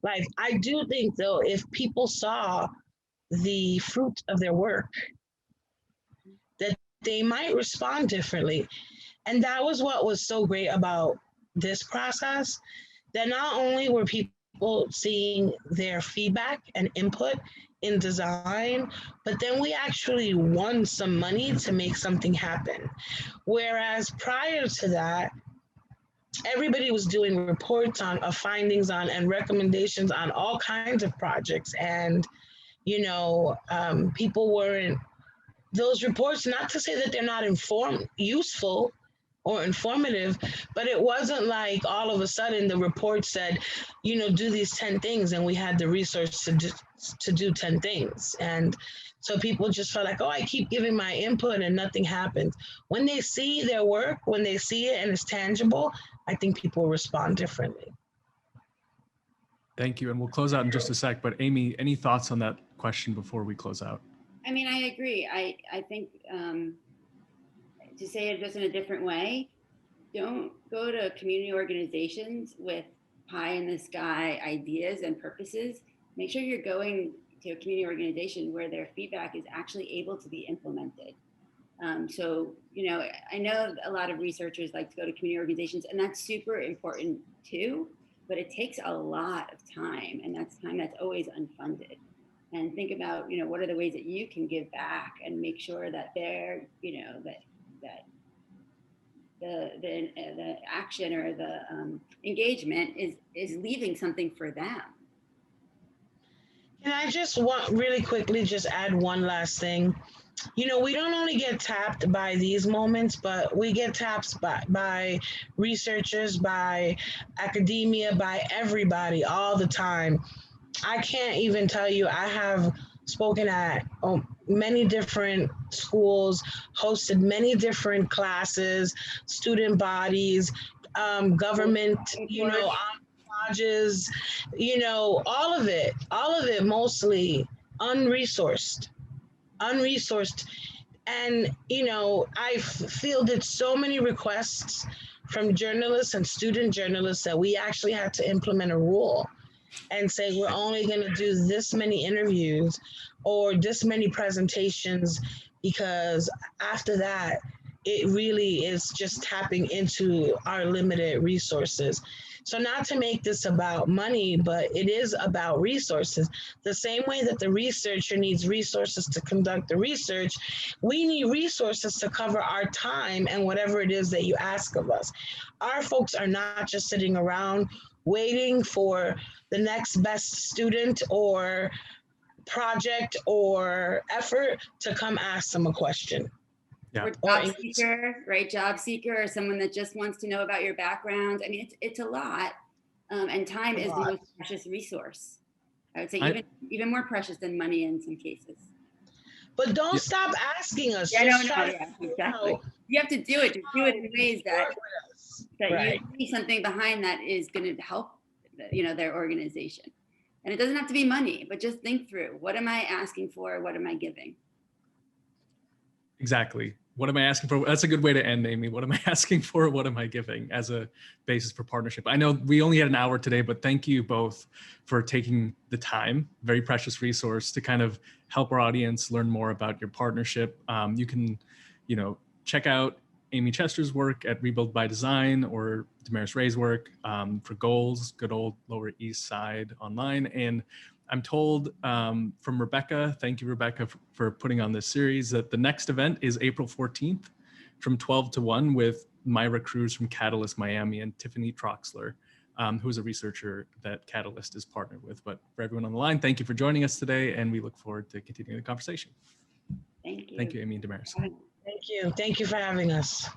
life. I do think, though, if people saw the fruit of their work, that they might respond differently. And that was what was so great about this process, that not only were people seeing their feedback and input in design, but then we actually won some money to make something happen. Whereas prior to that, everybody was doing reports on findings on and recommendations on all kinds of projects. And, you know, people weren't, those reports, not to say that they're not useful or informative, but it wasn't like all of a sudden the report said, you know, do these 10 things, and we had the resource to do 10 things. And so people just felt like, oh, I keep giving my input and nothing happens. When they see their work, when they see it and it's tangible, I think people respond differently. Thank you. And we'll close out in just a sec, but Amy, any thoughts on that question before we close out? I mean, I agree. I think to say it just in a different way, don't go to community organizations with pie in the sky ideas and purposes. Make sure you're going to a community organization where their feedback is actually able to be implemented. So, you know, I know a lot of researchers like to go to community organizations, and that's super important too, but it takes a lot of time, and that's time that's always unfunded. And think about, you know, what are the ways that you can give back and make sure that they're, you know, that the action or the engagement is leaving something for them. And I just want really quickly just add one last thing. You know, we don't only get tapped by these moments, but we get tapped by researchers, by academia, by everybody all the time. I can't even tell you, I have spoken at many different schools, hosted many different classes, student bodies, government, lodges, all of it mostly unresourced. And, I fielded so many requests from journalists and student journalists that we actually had to implement a rule and say, we're only going to do this many interviews or this many presentations, because after that, it really is just tapping into our limited resources. So not to make this about money, but it is about resources. The same way that the researcher needs resources to conduct the research, we need resources to cover our time and whatever it is that you ask of us. Our folks are not just sitting around waiting for the next best student or project or effort to come ask them a question. Yeah. Or job seeker, right? Job seeker, or someone that just wants to know about your background. I mean, it's a lot, and time is the most precious resource. I would say even more precious than money in some cases. But don't stop asking us. Yeah, exactly. You have to do it. Just do it in ways that you see something behind that is going to help, their organization. And it doesn't have to be money, but just think through, what am I asking for? What am I giving? Exactly. What am I asking for? That's a good way to end, Amy. What am I asking for? What am I giving as a basis for partnership? I know we only had an hour today, but thank you both for taking the time, very precious resource, to kind of help our audience learn more about your partnership. You can, check out Amy Chester's work at Rebuild by Design, or Damaris Ray's work for Goals, good old Lower East Side online. And I'm told from Rebecca, thank you, Rebecca, for putting on this series, that the next event is April 14th from 12 to 1 with Myra Cruz from Catalyst Miami and Tiffany Troxler, who is a researcher that Catalyst is partnered with. But for everyone on the line, thank you for joining us today, and we look forward to continuing the conversation. Thank you. Thank you, Amy and Damaris. Thank you. Thank you for having us.